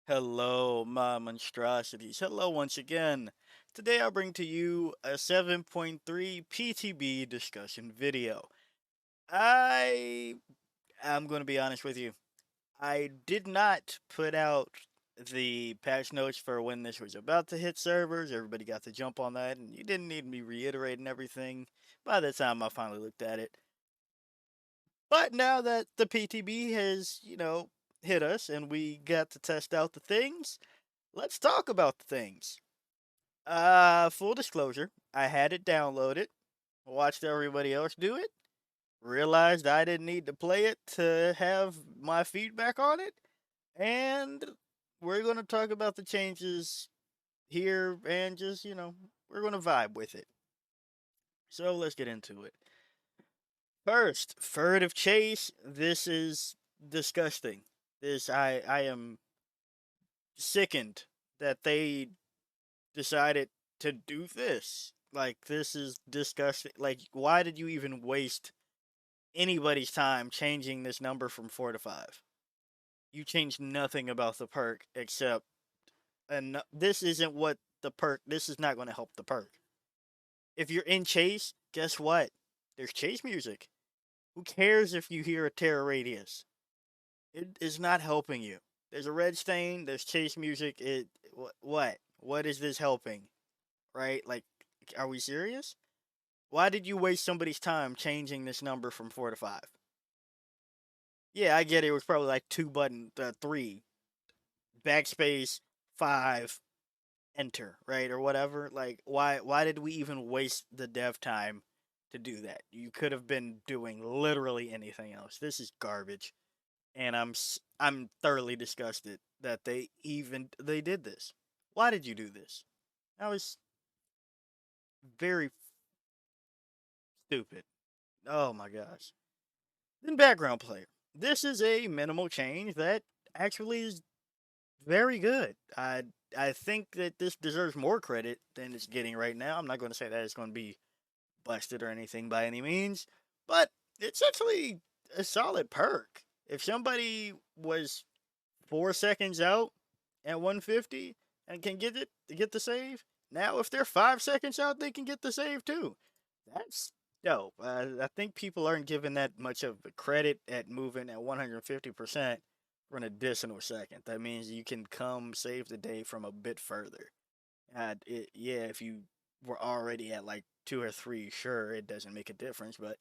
Hello, my monstrosities. Hello once again. Today I bring to you a 7.3 PTB discussion video. I am going to be honest with you. I did not put out the patch notes for when this was about to hit servers. Everybody got to jump on that, and you didn't need me reiterating everything by the time I finally looked at it. But now that the PTB has, hit us and we got to test out the things, let's talk about the things. Full disclosure, I had it downloaded, watched everybody else do it, realized I didn't need to play it to have my feedback on it, and we're going to talk about the changes here and just, we're going to vibe with it. So let's get into it. First, furtive chase. This is disgusting. I am sickened that they decided to do this. Like, this is disgusting. Like, why did you even waste anybody's time changing this number from 4 to 5? You changed nothing about the perk except, and this isn't what the perk, this is not going to help the perk. If you're in chase, guess what? There's chase music. Who cares if you hear a terror radius? It is not helping you. There's a red stain, there's chase music. What? What is this helping? Right? Like, are we serious? Why did you waste somebody's time changing this number from 4 to 5? Yeah, I get it. It was probably like three, backspace, 5, enter, right? Or whatever. Like, why did we even waste the dev time to do that? You could have been doing literally anything else. This is garbage. And I'm thoroughly disgusted that they did this. Why did you do this? That was very stupid. Oh my gosh. Then background player. This is a minimal change that actually is very good. I think that this deserves more credit than it's getting right now. I'm not going to say that it's going to be busted or anything by any means, but it's actually a solid perk. If somebody was 4 seconds out at 150 and can get the save, now if they're 5 seconds out, they can get the save too. That's dope. I think people aren't giving that much of credit at moving at 150% for an additional second. That means you can come save the day from a bit further. Yeah, if you were already at like 2 or 3, sure, it doesn't make a difference. But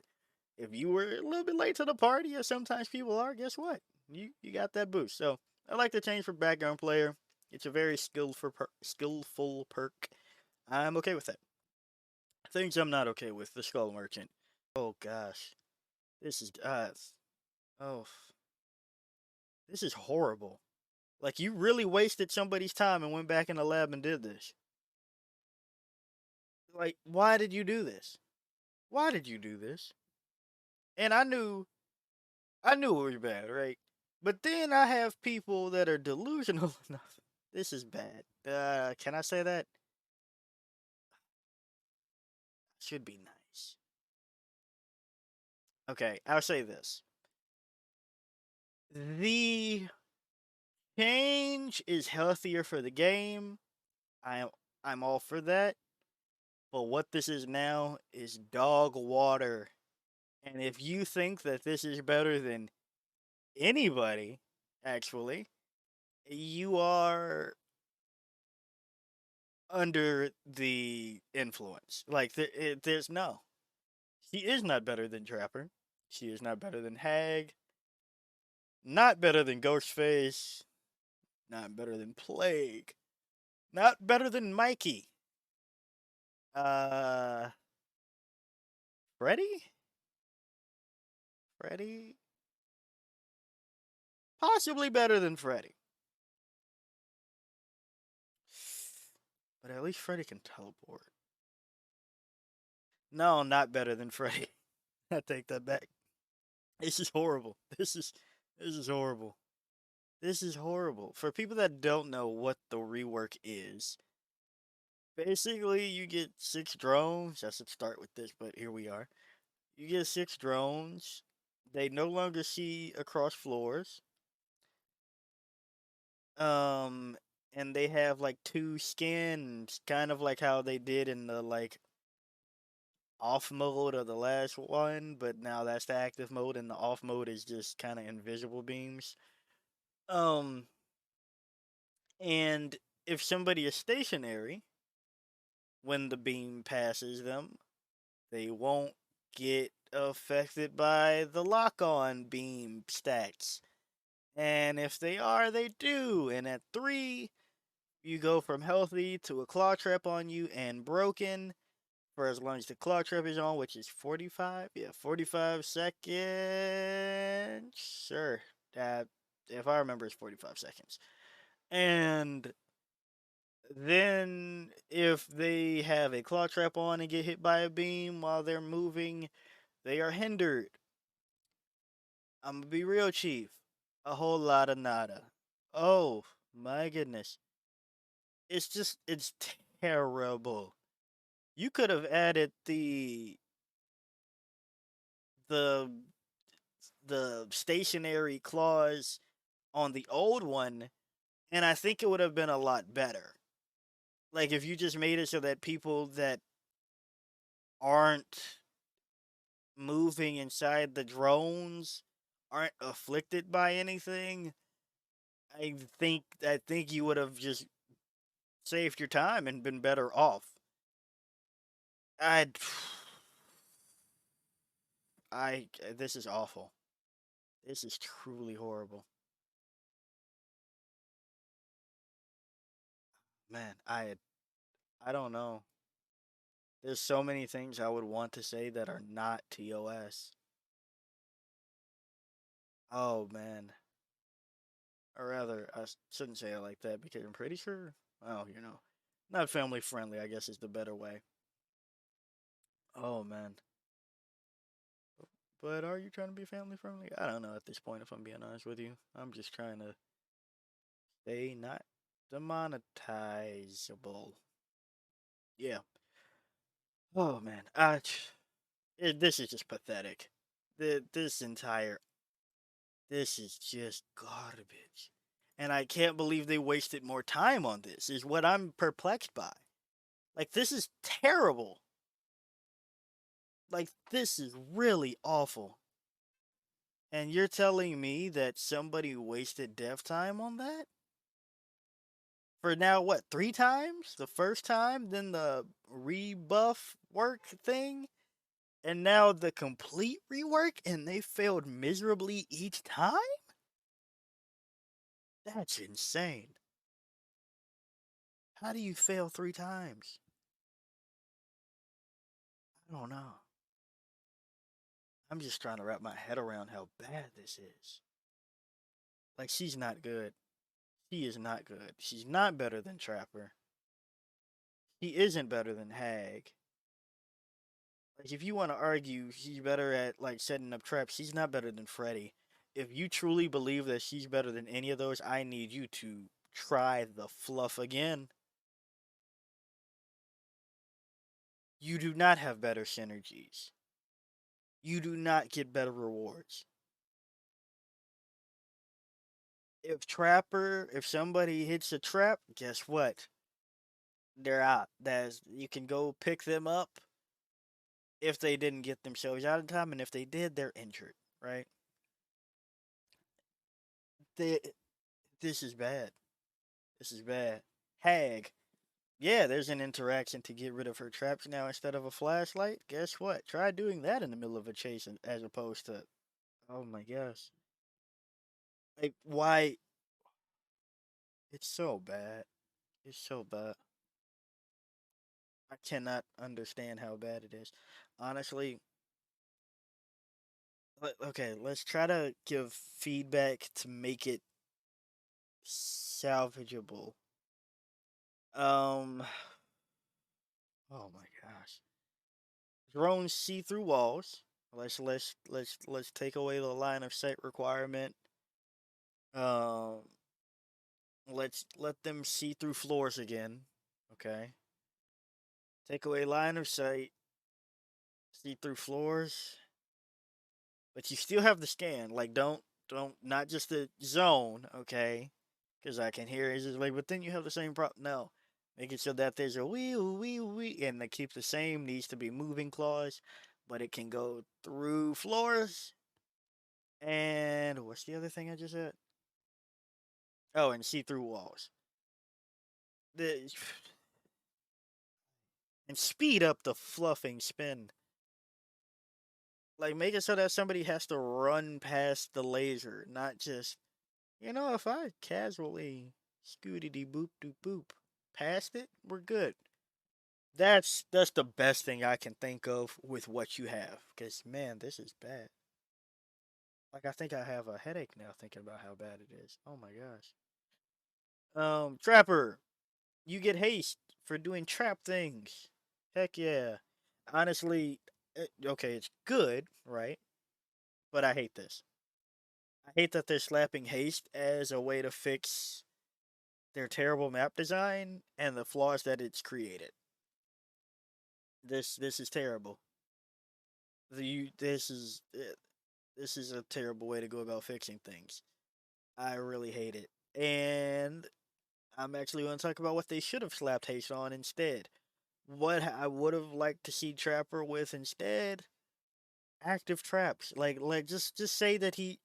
if you were a little bit late to the party, as sometimes people are, guess what? You got that boost. So I like the change for background player. It's a very skillful perk. I'm okay with that. Things I'm not okay with, the Skull Merchant. Oh gosh, this is oh, this is horrible. Like, you really wasted somebody's time and went back in the lab and did this. Like, why did you do this? Why did you do this? And I knew it was bad, right? But then I have people that are delusional enough. This is bad. Can I say that? Should be nice. Okay, I'll say this. The change is healthier for the game. I'm I'm all for that. But what this is now is dog water. And if you think that this is better than anybody, actually, you are under the influence. Like, there's no. She is not better than Trapper. She is not better than Hag. Not better than Ghostface. Not better than Plague. Not better than Mikey. Uh, Freddy? Freddy? Possibly better than Freddy. But at least Freddy can teleport. No, not better than Freddy. I take that back. This is horrible. This is horrible. This is horrible. For people that don't know what the rework is, basically you get 6 drones. I should start with this, but here we are. You get 6 drones. They no longer see across floors. Um, and they have like two skins, kind of like how they did in the like off mode of the last one, but now that's the active mode, and the off mode is just kind of invisible beams. Um, and if somebody is stationary when the beam passes them, they won't get affected by the lock on beam stacks. And if they are, they do. And at 3, you go from healthy to a claw trap on you and broken for as long as the claw trap is on, which is 45. Yeah, 45 seconds. Sure. That, if I remember, it's 45 seconds. And then if they have a claw trap on and get hit by a beam while they're moving, they are hindered. I'm gonna be real, Chief. A whole lot of nada. Oh my goodness. It's terrible. You could have added the the stationary clause on the old one, and I think it would have been a lot better. Like if you just made it so that people that aren't moving inside the drones aren't afflicted by anything. I think you would have just saved your time and been better off. I'd I this is awful. This is truly horrible. Man, I don't know. There's so many things I would want to say that are not TOS. Oh man. Or rather, shouldn't say it like that because I'm pretty sure, well, not family friendly, I guess is the better way. Oh man. But are you trying to be family friendly? I don't know at this point, if I'm being honest with you. I'm just trying to stay not demonetizable. Yeah. Oh man. This is just pathetic. This entire this is just garbage. And I can't believe they wasted more time on this. Is what I'm perplexed by. Like this is terrible. Like this is really awful. And you're telling me that somebody wasted dev time on that? For now, what, 3 times? The first time, then the rebuff work thing, and now the complete rework, and they failed miserably each time? That's insane. How do you fail 3 times? I don't know. I'm just trying to wrap my head around how bad this is. Like, she's not good. She is not good. She's not better than Trapper. He isn't better than Hag. Like, if you want to argue she's better at, like, setting up traps, she's not better than Freddy. If you truly believe that she's better than any of those, I need you to try the fluff again. You do not have better synergies. You do not get better rewards. If somebody hits a trap, guess what? They're out. You can go pick them up if they didn't get themselves out in time, and if they did, they're injured, right? They, this is bad. This is bad. Hag. Yeah, there's an interaction to get rid of her traps now instead of a flashlight. Guess what? Try doing that in the middle of a chase as opposed to. Oh my gosh. Like, why? It's so bad. It's so bad. I cannot understand how bad it is. Honestly, okay, let's try to give feedback to make it salvageable. Um, oh my gosh. Drones see through walls. Let's take away the line of sight requirement. Um, let's let them see through floors again. Okay. Take away line of sight. See through floors, but you still have the scan. Like don't not just the zone. Okay. because I can hear it. It's just like, but then you have the same problem. No, make it so that there's a wee, and they keep the same. Needs to be moving clause, but it can go through floors. And what's the other thing I just said? Oh, and see through walls. The and speed up the fluffing spin. Like make it so that somebody has to run past the laser, not just if I casually scooty boop doop boop past it, we're good. That's the best thing I can think of with what you have. Cause man, this is bad. Like I think I have a headache now thinking about how bad it is. Oh my gosh. Trapper, you get haste for doing trap things. Heck yeah. Honestly, okay, it's good, right? But I hate this. I hate that they're slapping haste as a way to fix their terrible map design and the flaws that it's created. This is terrible. The this is a terrible way to go about fixing things. I really hate it. And I'm actually going to talk about what they should have slapped haste on instead. What I would have liked to see Trapper with instead, active traps. Like just say that he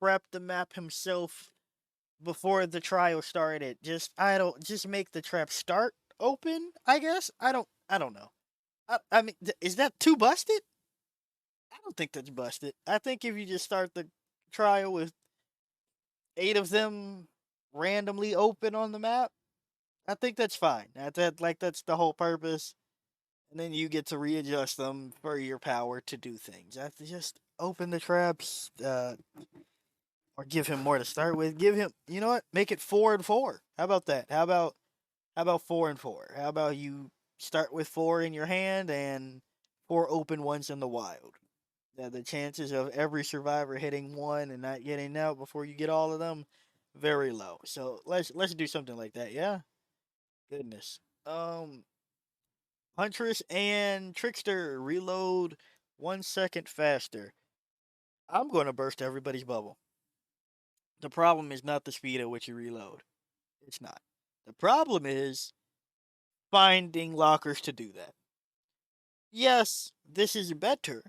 trapped the map himself before the trial started. Just make the trap start open, I guess. I don't know. I mean, is that too busted? I don't think that's busted. I think if you just start the trial with 8 of them randomly open on the map, I think that's fine. That's the whole purpose. And then you get to readjust them for your power to do things. I just open the traps, or give him more to start with. Give him, you know what? Make it 4 and 4. How about that? How about 4 and 4? How about you start with 4 in your hand and 4 open ones in the wild? The chances of every survivor hitting one and not getting out before you get all of them, very low. So let's do something like that. Yeah, goodness. Huntress and Trickster reload 1 second faster. I'm going to burst everybody's bubble. The problem is not the speed at which you reload. It's not. The problem is finding lockers to do that. Yes, this is better,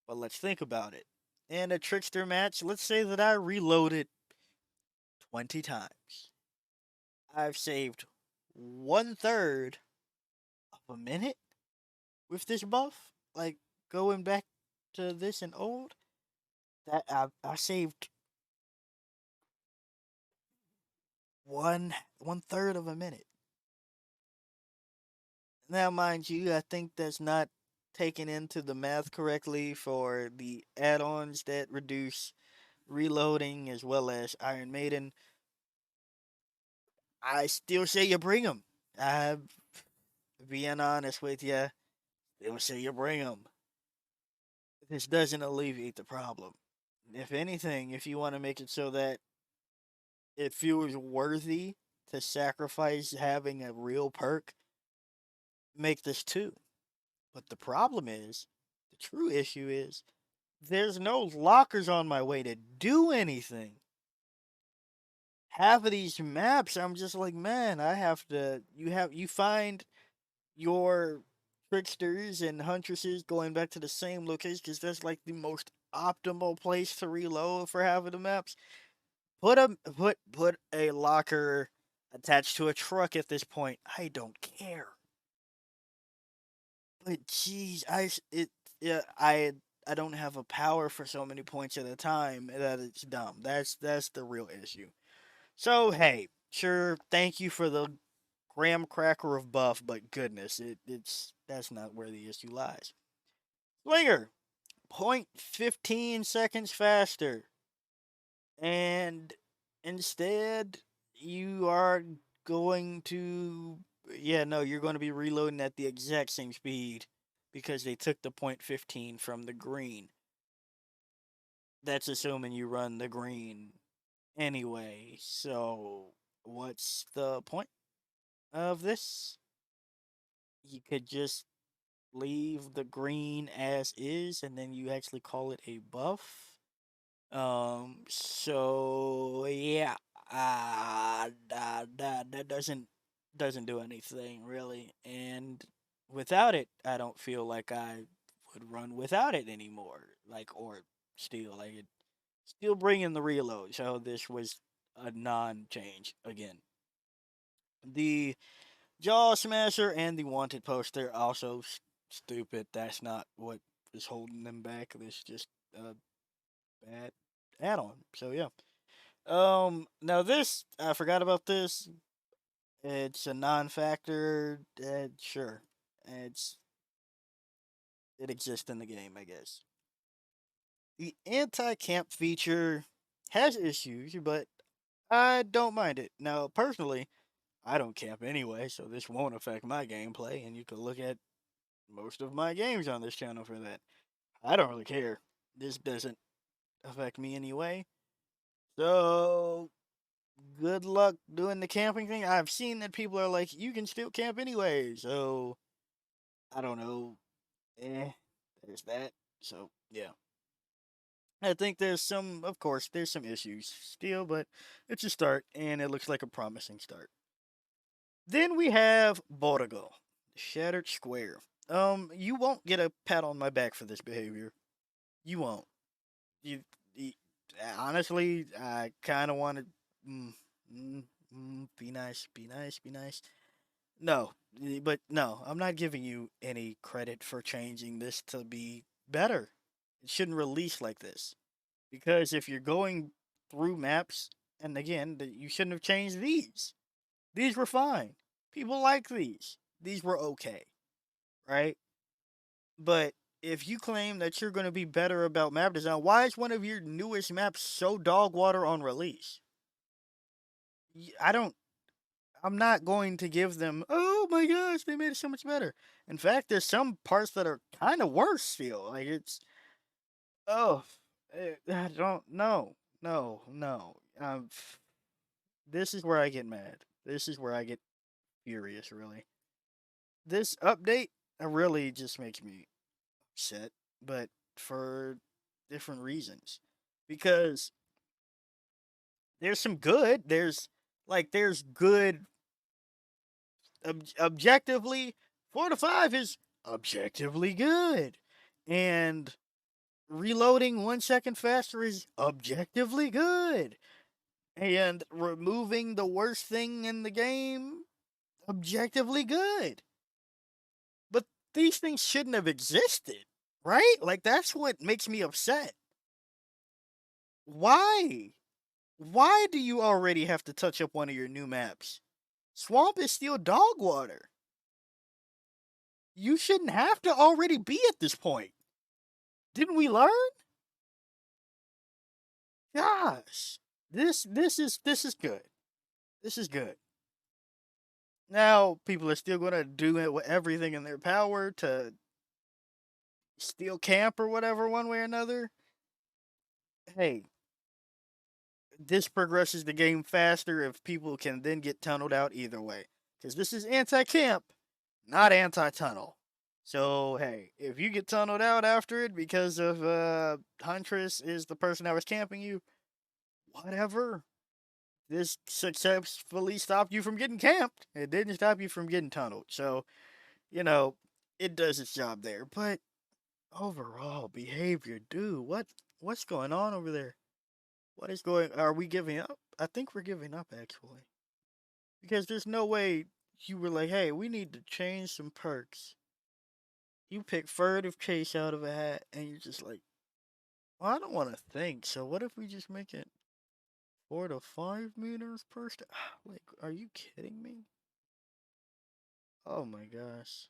but let's think about it. In a Trickster match, let's say that I reloaded 20 times. I've saved 1/3 of a minute with this buff. Like going back to this and old, that I saved one third of a minute. Now, mind you, I think that's not taken into the math correctly for the add-ons that reduce reloading as well as Iron Maiden. I still say you bring them. I'm being honest with you. Still say you bring them. This doesn't alleviate the problem. If anything, if you want to make it so that it feels worthy to sacrifice having a real perk, make this 2. But the problem is, the true issue is, there's no lockers on my way to do anything. Half of these maps, I'm just like, man, I have to. You find your tricksters and huntresses going back to the same location because that's like the most optimal place to reload for half of the maps. Put a locker attached to a truck at this point. I don't care. But geez, yeah, I don't have a power for so many points at a time that it's dumb. That's the real issue. So hey, sure, thank you for the graham cracker of buff, but goodness, it's that's not where the issue lies. Slinger, 0.15 seconds faster, and instead you are going to you're going to be reloading at the exact same speed because they took the 0.15 from the green. That's assuming you run the green anyway. So what's the point of this? You could just leave the green as is and then you actually call it a buff. So yeah, that doesn't do anything really, and without it, I don't feel like I would run without it anymore. Like or still like it, still bringing the reload. So this was a non-change again. The Jaw Smasher and the Wanted poster also stupid. That's not what is holding them back. This just a bad add-on. So yeah. Now this I forgot about this. It's a non-factor. Sure, it's it exists in the game, I guess. The anti-camp feature has issues, but I don't mind it. Now, personally, I don't camp anyway, so this won't affect my gameplay, and you can look at most of my games on this channel for that. I don't really care. This doesn't affect me anyway. So, good luck doing the camping thing. I've seen that people are like, you can still camp anyway, so I don't know. There's that. So, yeah. I think of course, there's some issues still, but it's a start, and it looks like a promising start. Then we have Borgo, Shattered Square. You won't get a pat on my back for this behavior. You won't. You honestly, I kind of want to. Mm, be nice, be nice, be nice. No, but no, I'm not giving you any credit for changing this to be better. It shouldn't release like this. Because if you're going through maps, and again, you shouldn't have changed these. These were fine. People like these. These were okay, right? But if you claim that you're going to be better about map design, why is one of your newest maps so dog water on release? I don't. I'm not going to give them. Oh my gosh, they made it so much better. In fact, there's some parts that are kind of worse. Still, like it's. Oh, I don't. No. This is where I get mad. This is where I get furious, really. This update really just makes me upset, but for different reasons. Because there's some good, there's good objectively 4 to 5 is objectively good. And reloading 1 second faster is objectively good. And removing the worst thing in the game objectively good. But these things shouldn't have existed, right? Like that's what makes me upset. Why? Why do you already have to touch up one of your new maps? Swamp is still dog water. You shouldn't have to already be at this point. Didn't we learn? Gosh. This is good. This is good. Now people are still gonna do it with everything in their power to steal camp or whatever one way or another. Hey, this progresses the game faster if people can then get tunneled out either way. Because this is anti camp, not anti tunnel. So, hey, if you get tunneled out after it because of Huntress is the person that was camping you, whatever. This successfully stopped you from getting camped. It didn't stop you from getting tunneled. So, you know, it does its job there. But overall behavior, dude, what's going on over there? What is going? Are we giving up? I think we're giving up actually, because there's no way you were like, hey, we need to change some perks. You pick furtive chase out of a hat, and you're just like, well, I don't want to think. So what if we just make it 4 to 5 meters per step? Like, are you kidding me? Oh my gosh.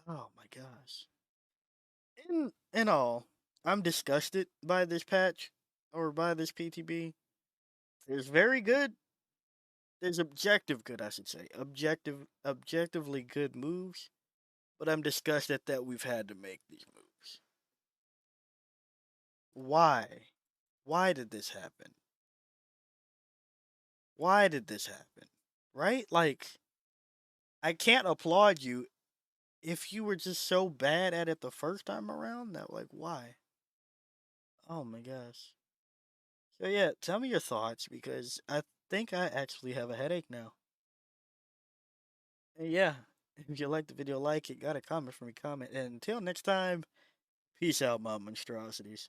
Oh my gosh. In all, I'm disgusted by this patch or by this PTB. There's very good there's objective good, I should say. Objectively good moves, but I'm disgusted that we've had to make these moves. Why? Why did this happen? Why did this happen? Right? Like I can't applaud you if you were just so bad at it the first time around that like why? Oh my gosh. So yeah, tell me your thoughts because I think I actually have a headache now. And yeah, if you like the video, like it, got a comment for me, comment. And until next time, peace out, my monstrosities.